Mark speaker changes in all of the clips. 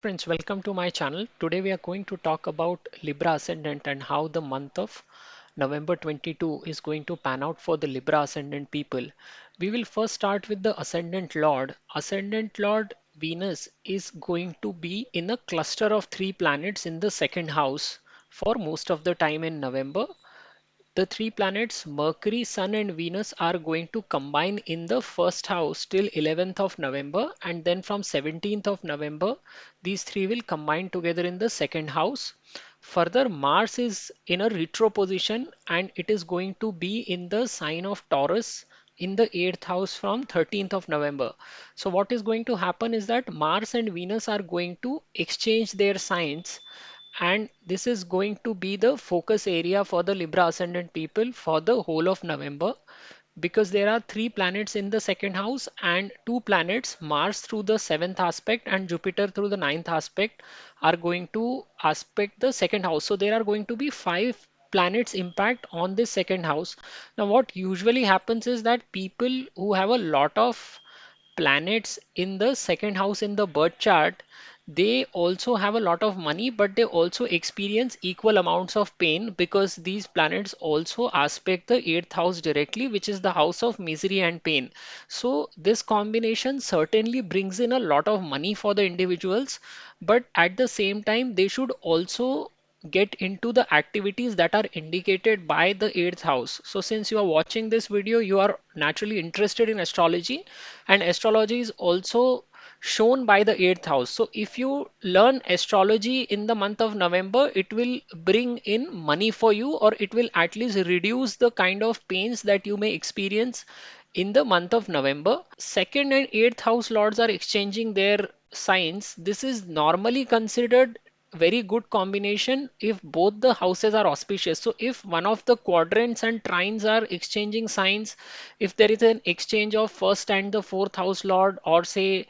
Speaker 1: Friends, welcome to my channel. Today we are going to talk about Libra Ascendant and how the month of November 22 is going to pan out for the Libra Ascendant people. We will first start with the Ascendant Lord. Ascendant Lord Venus is going to be in a cluster of three planets in the second house for most of the time in November. The three planets Mercury, Sun, and Venus are going to combine in the first house till 11th of November, and then from 17th of November, these three will combine together in the second house. Further, Mars is in a retro position and it is going to be in the sign of Taurus in the 8th house from 13th of November. So, what is going to happen is that Mars and Venus are going to exchange their signs, and this is going to be the focus area for the Libra ascendant people for the whole of November, because there are three planets in the second house and two planets, Mars through the seventh aspect and Jupiter through the ninth aspect, are going to aspect the second house. So there are going to be five planets impact on this second house. Now what usually happens is that people who have a lot of planets in the second house in the birth chart, they also have a lot of money, but they also experience equal amounts of pain because these planets also aspect the eighth house directly, which is the house of misery and pain. So this combination certainly brings in a lot of money for the individuals, but at the same time they should also get into the activities that are indicated by the eighth house. So since you are watching this video, you are naturally interested in astrology, and astrology is also shown by the eighth house. So if you learn astrology in the month of November, it will bring in money for you, or it will at least reduce the kind of pains that you may experience in the month of November. Second and eighth house lords are exchanging their signs. This is normally considered very good combination if both the houses are auspicious. So if one of the quadrants and trines are exchanging signs, if there is an exchange of first and the fourth house lord, or say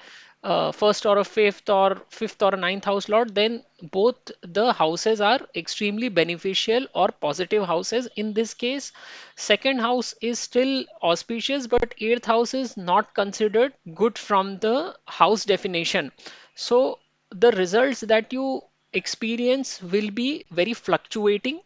Speaker 1: first or a fifth or a ninth house lord, then both the houses are extremely beneficial or positive houses. In this case, second house is still auspicious, but eighth house is not considered good from the house definition. So the results that you experience will be very fluctuating,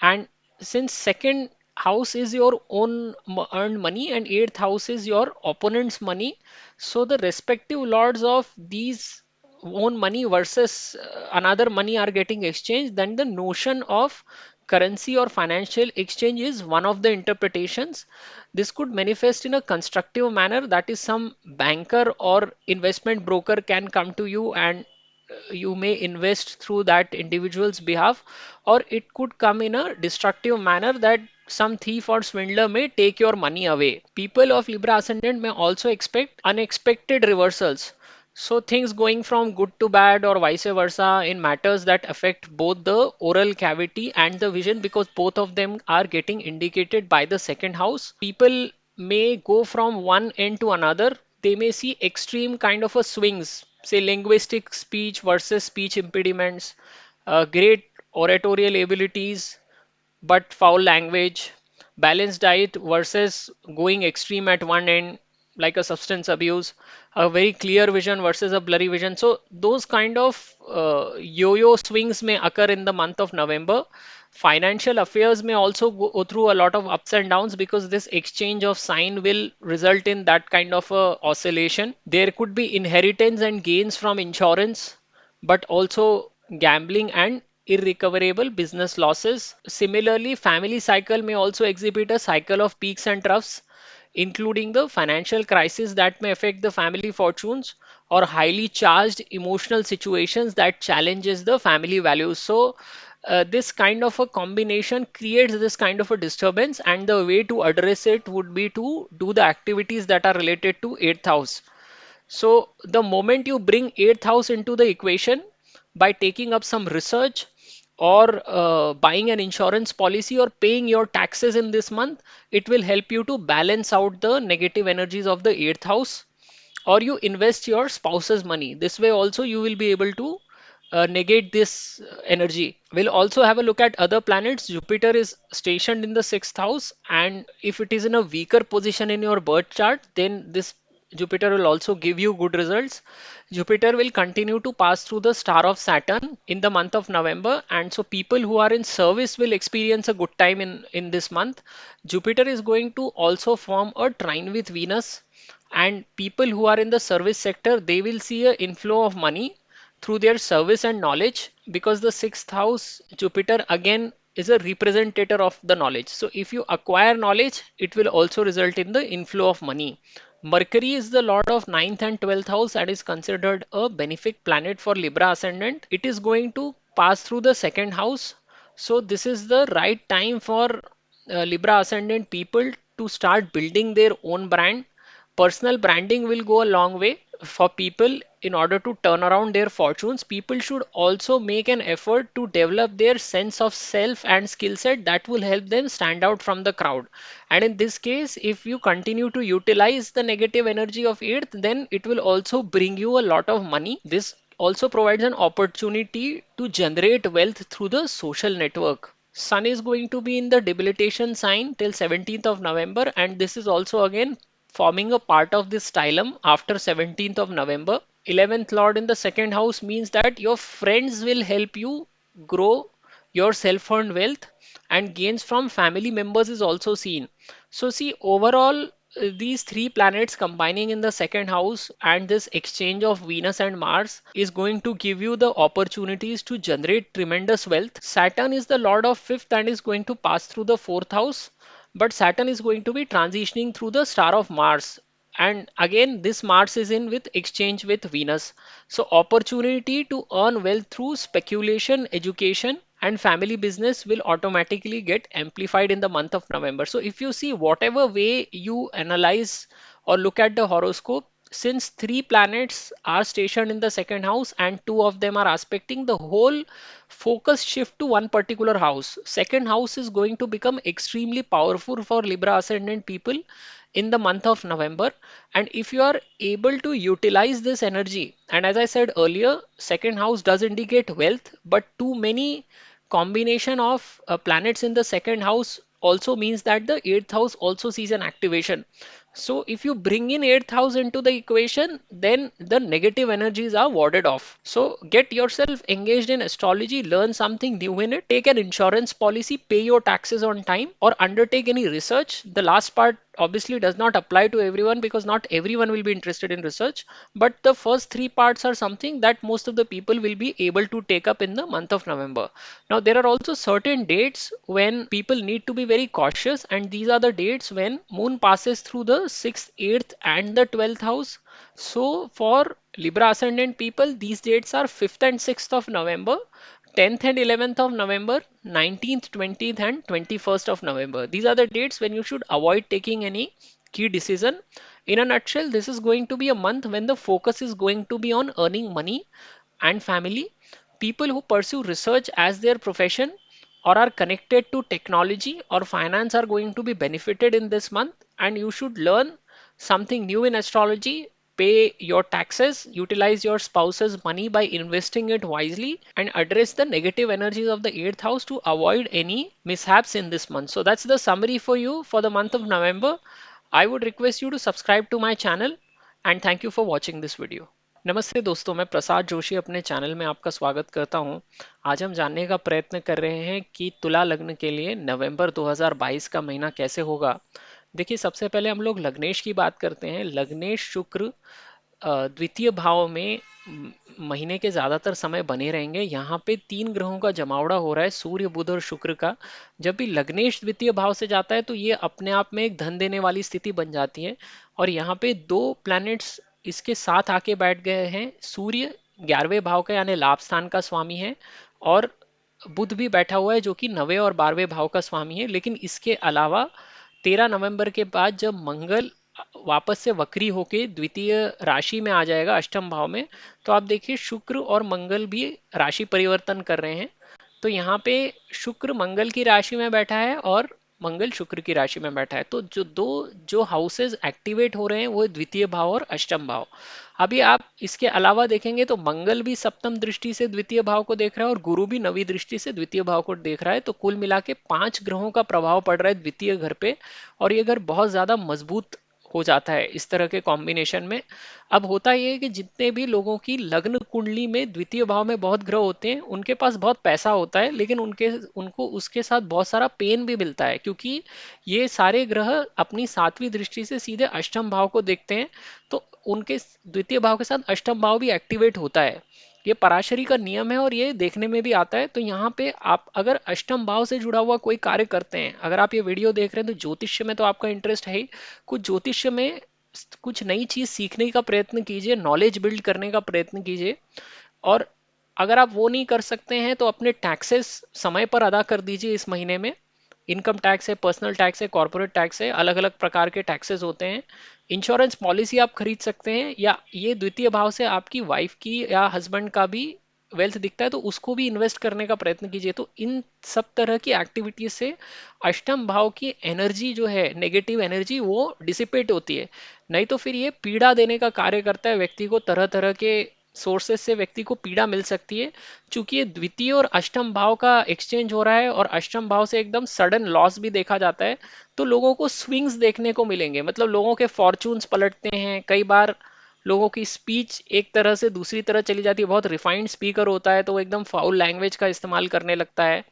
Speaker 1: and since second house is your own earned money and eighth house is your opponent's money, so the respective lords of these own money versus another money are getting exchanged, then the notion of currency or financial exchange is one of the interpretations. This could manifest in a constructive manner, that is, some banker or investment broker can come to you and you may invest through that individual's behalf, or it could come in a destructive manner that some thief or swindler may take your money away. People of Libra ascendant may also expect unexpected reversals. So things going from good to bad or vice versa in matters that affect both the oral cavity and the vision, because both of them are getting indicated by the second house. People may go from one end to another. They may see extreme kind of a swings, say linguistic speech versus speech impediments, great oratorial abilities but foul language, balanced diet versus going extreme at one end, like a substance abuse, a very clear vision versus a blurry vision. So those kind of yo-yo swings may occur in the month of November. Financial affairs may also go through a lot of ups and downs, because this exchange of sign will result in that kind of a oscillation. There could be inheritance and gains from insurance, but also gambling and irrecoverable business losses. Similarly, family cycle may also exhibit a cycle of peaks and troughs, including the financial crisis that may affect the family fortunes, or highly charged emotional situations that challenges the family values. So this kind of a combination creates this kind of a disturbance, and the way to address it would be to do the activities that are related to eighth house. So the moment you bring eighth house into the equation by taking up some research, or buying an insurance policy, or paying your taxes in this month, it will help you to balance out the negative energies of the eighth house. Or you invest your spouse's money. This way also you will be able to negate this energy. We'll also have a look at other planets. Jupiter is stationed in the sixth house, and if it is in a weaker position in your birth chart, then this Jupiter will also give you good results. Jupiter will continue to pass through the star of Saturn in the month of November, and so people who are in service will experience a good time in this month. Jupiter is going to also form a trine with Venus, and people who are in the service sector, they will see a inflow of money through their service and knowledge, because the sixth house Jupiter again is a representative of the knowledge. So if you acquire knowledge, it will also result in the inflow of money. Mercury is the lord of ninth and 12th house and is considered a benefic planet for Libra ascendant. It is going to pass through the second house. So this is the right time for Libra ascendant people to start building their own brand. Personal branding will go a long way for people. In order to turn around their fortunes, people should also make an effort to develop their sense of self and skill set that will help them stand out from the crowd. And in this case, if you continue to utilize the negative energy of earth, then it will also bring you a lot of money. This also provides an opportunity to generate wealth through the social network. Sun is going to be in the debilitation sign till 17th of November, and this is also again forming a part of this stylum after 17th of November. 11th Lord in the second house means that your friends will help you grow your self-earned wealth, and gains from family members is also seen. So see, overall, these three planets combining in the second house and this exchange of Venus and Mars is going to give you the opportunities to generate tremendous wealth. Saturn is the lord of fifth and is going to pass through the fourth house, but Saturn is going to be transitioning through the star of Mars. And again, this Mars is in with exchange with Venus. So opportunity to earn wealth through speculation, education, and family business will automatically get amplified in the month of November. So if you see, whatever way you analyze or look at the horoscope, since three planets are stationed in the second house and two of them are aspecting, the whole focus shift to one particular house. Second house is going to become extremely powerful for Libra ascendant people in the month of November. And if you are able to utilize this energy, and as I said earlier, second house does indicate wealth, but too many combination of planets in the second house also means that the eighth house also sees an activation. So if you bring in eighth house into the equation, then the negative energies are warded off. So get yourself engaged in astrology, learn something new in it, take an insurance policy, pay your taxes on time, or undertake any research. The last part obviously does not apply to everyone because not everyone will be interested in research, but the first three parts are something that most of the people will be able to take up in the month of November. Now there are also certain dates when people need to be very cautious, and these are the dates when moon passes through the 6th, 8th and the 12th house. So for Libra ascendant people, these dates are 5th and 6th of November, 10th and 11th of November, 19th, 20th and 21st of November. These are the dates when you should avoid taking any key decision. In a nutshell, this is going to be a month when the focus is going to be on earning money and family. People who pursue research as their profession or are connected to technology or finance are going to be benefited in this month, and you should learn something new in astrology, pay your taxes, utilize your spouse's money by investing it wisely, and address the negative energies of the eighth house to avoid any mishaps in this month. So that's the summary for you for the month of November. I would request you to subscribe to my channel, and thank you for watching this video. नमस्ते दोस्तों, मैं प्रसाद जोशी अपने channel में आपका स्वागत करता हूं। आज हम जानने का प्रयत्न कर रहे हैं कि तुला लग्न के लिए नवंबर 2022 का महीना कैसे होगा। देखिए, सबसे पहले हम लोग लग्नेश की बात करते हैं। लग्नेश शुक्र द्वितीय भाव में महीने के ज्यादातर समय बने रहेंगे। यहाँ पे तीन ग्रहों का जमावड़ा हो रहा है, सूर्य, बुध और शुक्र का। जब भी लग्नेश द्वितीय भाव से जाता है तो ये अपने आप में एक धन देने वाली स्थिति बन जाती है। और यहाँ पे दो प्लैनेट्स इसके साथ आके बैठ गए हैं। सूर्य 11वें भाव का यानी लाभ स्थान का स्वामी है, और बुध भी बैठा हुआ है जो कि 9वें और 12वें भाव का स्वामी है। लेकिन इसके अलावा 13 नवंबर के बाद जब मंगल वापस से वक्री होके द्वितीय राशि में आ जाएगा, अष्टम भाव में, तो आप देखिए शुक्र और मंगल भी राशि परिवर्तन कर रहे हैं। तो यहाँ पे शुक्र मंगल की राशि में बैठा है और मंगल शुक्र की राशि में बैठा है। तो जो हाउसेज एक्टिवेट हो रहे हैं वो द्वितीय भाव और अष्टम भाव। अभी आप इसके अलावा देखेंगे तो मंगल भी सप्तम दृष्टि से द्वितीय भाव को देख रहा है और गुरु भी नवी दृष्टि से द्वितीय भाव को देख रहा है। तो कुल मिला के 5 ग्रहों का प्रभाव पड़ रहा है द्वितीय घर पे, और ये घर बहुत ज्यादा मजबूत हो जाता है इस तरह के कॉम्बिनेशन में। अब होता ये है कि जितने भी लोगों की लग्न कुंडली में द्वितीय भाव में बहुत ग्रह होते हैं उनके पास बहुत पैसा होता है, लेकिन उनके उनको उसके साथ बहुत सारा पेन भी मिलता है, क्योंकि ये सारे ग्रह अपनी सातवीं दृष्टि से सीधे अष्टम भाव को देखते हैं। तो उनके द्वितीय भाव के साथ अष्टम भाव भी एक्टिवेट होता है। ये पराशरी का नियम है और ये देखने में भी आता है। तो यहाँ पे आप अगर अष्टम भाव से जुड़ा हुआ कोई कार्य करते हैं, अगर आप ये वीडियो देख रहे हैं तो ज्योतिष्य में तो आपका इंटरेस्ट है ही, कुछ ज्योतिष्य में कुछ नई चीज सीखने का प्रयत्न कीजिए, नॉलेज बिल्ड करने का प्रयत्न कीजिए। और अगर आप वो नहीं कर सकते हैं तो अपने टैक्सेस समय पर अदा कर दीजिए इस महीने में। इनकम टैक्स है, पर्सनल टैक्स है, कॉर्पोरेट टैक्स है, अलग अलग प्रकार के टैक्सेस होते हैं। इंश्योरेंस पॉलिसी आप खरीद सकते हैं, या ये द्वितीय भाव से आपकी वाइफ की या हस्बैंड का भी वेल्थ दिखता है तो उसको भी इन्वेस्ट करने का प्रयत्न कीजिए। तो इन सब तरह की एक्टिविटीज से अष्टम भाव की एनर्जी जो है, नेगेटिव एनर्जी, वो डिसिपेट होती है। नहीं तो फिर ये पीड़ा देने का कार्य करता है व्यक्ति को, तरह तरह के सोर्सेस से व्यक्ति को पीड़ा मिल सकती है। चूंकि ये द्वितीय और अष्टम भाव का एक्सचेंज हो रहा है और अष्टम भाव से एकदम सडन लॉस भी देखा जाता है, तो लोगों को स्विंग्स देखने को मिलेंगे, मतलब लोगों के फॉर्चून्स पलटते हैं कई बार। लोगों की स्पीच एक तरह से दूसरी तरह चली जाती है, बहुत रिफाइंड स्पीकर होता है तो वो एकदम फाउल लैंग्वेज का इस्तेमाल करने लगता है।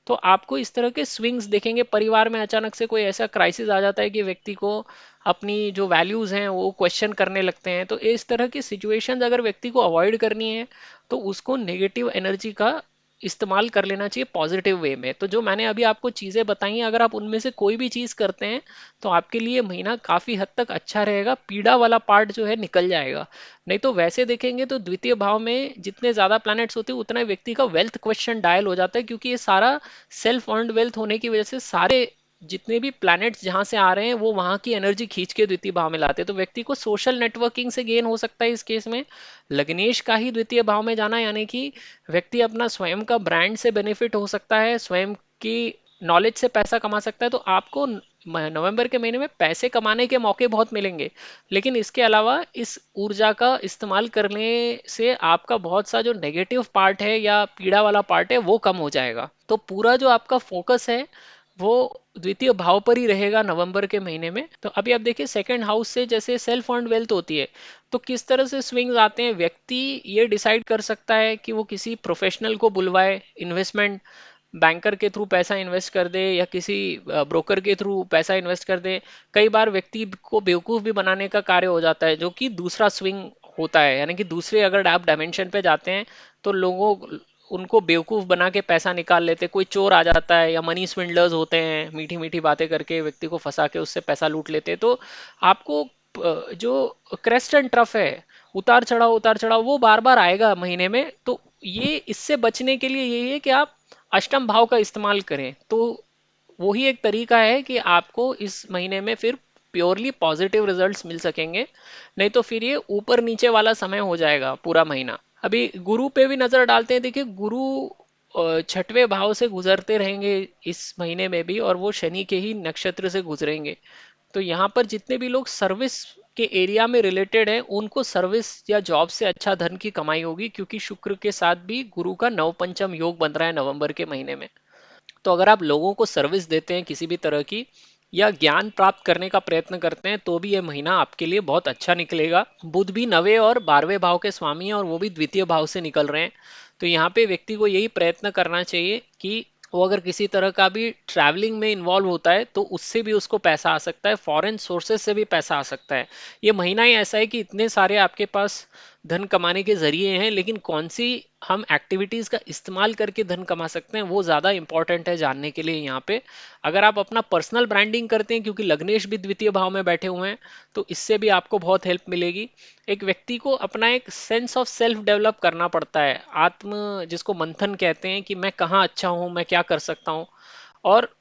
Speaker 1: तो आपको इस तरह के स्विंग्स देखेंगे। परिवार में अचानक से कोई ऐसा क्राइसिस आ जाता है कि व्यक्ति को अपनी जो वैल्यूज हैं वो क्वेश्चन करने लगते हैं। तो इस तरह की सिचुएशंस अगर व्यक्ति को अवॉइड करनी है तो उसको नेगेटिव एनर्जी का इस्तेमाल कर लेना चाहिए पॉजिटिव वे में। तो जो मैंने अभी आपको चीज़ें बताई हैं, अगर आप उनमें से कोई भी चीज़ करते हैं तो आपके लिए महीना काफ़ी हद तक अच्छा रहेगा, पीड़ा वाला पार्ट जो है निकल जाएगा। नहीं तो वैसे देखेंगे तो द्वितीय भाव में जितने ज़्यादा प्लैनेट्स होते हैं उतना व्यक्ति का वेल्थ क्वेश्चन डायल हो जाता है, क्योंकि ये सारा सेल्फ अर्न्ड वेल्थ होने की वजह से सारे जितने भी प्लैनेट्स जहां से आ रहे हैं वो वहां की एनर्जी खींच के द्वितीय भाव में लाते हैं। तो व्यक्ति को सोशल नेटवर्किंग से गेन हो सकता है इस केस में। लग्नेश का ही द्वितीय भाव में जाना, यानी कि व्यक्ति अपना स्वयं का ब्रांड से बेनिफिट हो सकता है, स्वयं की नॉलेज से पैसा कमा सकता है। तो आपको नवंबर के महीने में पैसे कमाने के मौके बहुत मिलेंगे, लेकिन इसके अलावा इस ऊर्जा का इस्तेमाल करने से आपका बहुत सा जो नेगेटिव पार्ट है या पीड़ा वाला पार्ट है वो कम हो जाएगा। तो पूरा जो आपका फोकस है वो द्वितीय भाव पर ही रहेगा नवंबर के महीने में। तो अभी आप देखिए सेकंड हाउस से जैसे सेल्फ अर्न्ड वेल्थ होती है, तो किस तरह से स्विंग्स आते हैं। व्यक्ति ये डिसाइड कर सकता है कि वो किसी प्रोफेशनल को बुलवाए, इन्वेस्टमेंट बैंकर के थ्रू पैसा इन्वेस्ट कर दे या किसी ब्रोकर के थ्रू पैसा इन्वेस्ट कर दे। कई बार व्यक्ति को बेवकूफ़ भी बनाने का कार्य हो जाता है, जो कि दूसरा स्विंग होता है। यानी कि दूसरे अगर आप डायमेंशन पे जाते हैं तो लोगों उनको बेवकूफ़ बना के पैसा निकाल लेते, कोई चोर आ जाता है या मनी स्विंडलर्स होते हैं, मीठी मीठी बातें करके व्यक्ति को फंसा के उससे पैसा लूट लेते हैं। तो आपको जो क्रेस्ट एंड ट्रफ है, उतार चढ़ाव वो बार बार आएगा महीने में। तो ये इससे बचने के लिए यही है कि आप अष्टम भाव का इस्तेमाल करें। तो वही एक तरीका है कि आपको इस महीने में फिर प्योरली पॉजिटिव रिजल्ट्स मिल सकेंगे। नहीं तो फिर ये ऊपर नीचे वाला समय हो जाएगा पूरा महीना। अभी गुरु पे भी नजर डालते हैं। देखिए गुरु छठवें भाव से गुजरते रहेंगे इस महीने में भी, और वो शनि के ही नक्षत्र से गुजरेंगे। तो यहाँ पर जितने भी लोग सर्विस के एरिया में रिलेटेड हैं उनको सर्विस या जॉब से अच्छा धन की कमाई होगी, क्योंकि शुक्र के साथ भी गुरु का नवपंचम योग बन रहा है नवंबर के महीने में। तो अगर आप लोगों को सर्विस देते हैं किसी भी तरह की, या ज्ञान प्राप्त करने का प्रयत्न करते हैं, तो भी यह महीना आपके लिए बहुत अच्छा निकलेगा। बुध भी 9वें और 12वें भाव के स्वामी हैं और वो भी द्वितीय भाव से निकल रहे हैं। तो यहाँ पे व्यक्ति को यही प्रयत्न करना चाहिए कि वो अगर किसी तरह का भी ट्रैवलिंग में इन्वॉल्व होता है तो उससे भी उसको पैसा आ सकता है, फॉरेन सोर्सेज से भी पैसा आ सकता है। ये महीना ही ऐसा है कि इतने सारे आपके पास धन कमाने के जरिए हैं, लेकिन कौन सी हम एक्टिविटीज का इस्तेमाल करके धन कमा सकते हैं वो ज्यादा इंपॉर्टेंट है जानने के लिए यहाँ पे। अगर आप अपना पर्सनल ब्रांडिंग करते हैं, क्योंकि लग्नेश भी द्वितीय भाव में बैठे हुए हैं, तो इससे भी आपको बहुत हेल्प मिलेगी। एक व्यक्ति को अपना एक सेंस ऑफ सेल्फ डेवलप करना पड़ता है, आत्म जिसको मंथन कहते हैं, कि मैं कहाँ अच्छा हूँ, मैं क्या कर सकता हूँ। और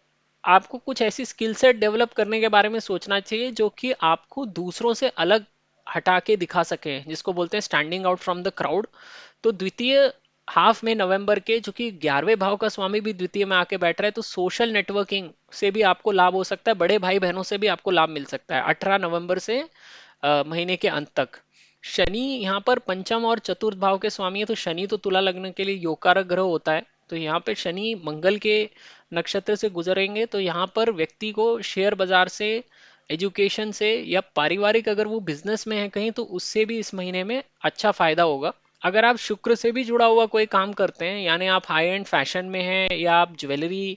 Speaker 1: आपको कुछ ऐसी स्किल सेट डेवलप करने के बारे में सोचना चाहिए जो कि आपको दूसरों से अलग हटा के दिखा सके, जिसको बोलते हैं standing out from the crowd. तो द्वितीय हाफ में नवंबर के, जो कि 11वें भाव का स्वामी भी द्वितीय में आके बैठ रहा है, तो सोशल नेटवर्किंग से भी आपको लाभ हो सकता है, बड़े भाई बहनों से भी आपको लाभ मिल सकता है 18 नवंबर से महीने के अंत तक। शनि यहाँ पर पंचम और चतुर्थ भाव के स्वामी है, तो शनि तो तुला लग्न के लिए योगकारक ग्रह होता है। तो यहाँ पे शनि मंगल के नक्षत्र से गुजरेंगे, तो यहाँ पर व्यक्ति को शेयर बाजार से एजुकेशन से या पारिवारिक अगर वो बिजनेस में है कहीं तो उससे भी इस महीने में अच्छा फायदा होगा। अगर आप शुक्र से भी जुड़ा हुआ कोई काम करते हैं, यानी आप हाई एंड फैशन में हैं या आप ज्वेलरी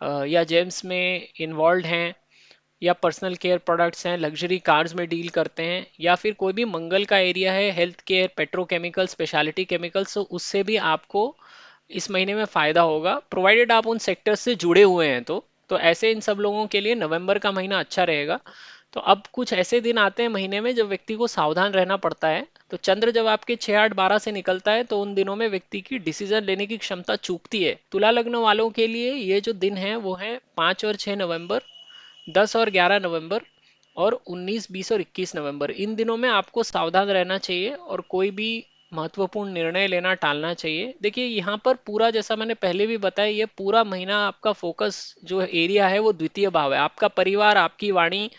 Speaker 1: या जेम्स में इन्वॉल्व हैं या पर्सनल केयर प्रोडक्ट्स हैं, लग्जरी कार्स में डील करते हैं, या फिर कोई भी मंगल का एरिया है, health care, petrochemical, speciality chemicals, तो उससे भी आपको इस महीने में फायदा होगा, प्रोवाइडेड आप उन सेक्टर्स से जुड़े हुए हैं तो ऐसे इन सब लोगों के लिए नवंबर का महीना अच्छा रहेगा। तो अब कुछ ऐसे दिन आते हैं महीने में जब व्यक्ति को सावधान रहना पड़ता है। तो चंद्र जब आपके 6 8 12 से निकलता है तो उन दिनों में व्यक्ति की डिसीजन लेने की क्षमता चूकती है। तुला लग्न वालों के लिए ये जो दिन है वो है 5 और 6 नवंबर, 10 और 11 नवंबर, और 19 20 और 21 नवंबर। इन दिनों में आपको सावधान रहना चाहिए और कोई भी महत्वपूर्ण निर्णय लेना टालना चाहिए। देखिए यहाँ पर पूरा, जैसा मैंने पहले भी बताया, ये पूरा महीना आपका फोकस जो एरिया है वो द्वितीय भाव है। आपका परिवार, आपकी वाणी,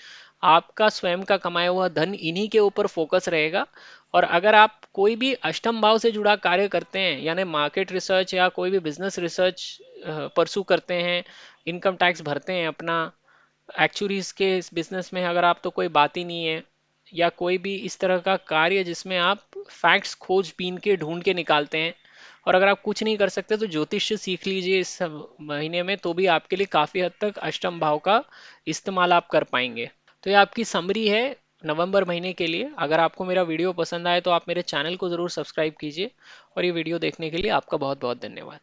Speaker 1: आपका स्वयं का कमाया हुआ धन, इन्हीं के ऊपर फोकस रहेगा। और अगर आप कोई भी अष्टम भाव से जुड़ा कार्य करते हैं, यानी मार्केट रिसर्च या कोई भी बिजनेस रिसर्च परसू करते हैं, इनकम टैक्स भरते हैं अपना, एक्चुअलीज के इस बिजनेस में अगर आप, तो कोई बात ही नहीं है, या कोई भी इस तरह का कार्य जिसमें आप फैक्ट्स खोज बीन के ढूंढ के निकालते हैं, और अगर आप कुछ नहीं कर सकते तो ज्योतिष सीख लीजिए इस महीने में, तो भी आपके लिए काफी हद तक अष्टम भाव का इस्तेमाल आप कर पाएंगे। तो ये आपकी समरी है नवंबर महीने के लिए। अगर आपको मेरा वीडियो पसंद आए तो आप मेरे चैनल को जरूर सब्सक्राइब कीजिए, और ये वीडियो देखने के लिए आपका बहुत बहुत धन्यवाद।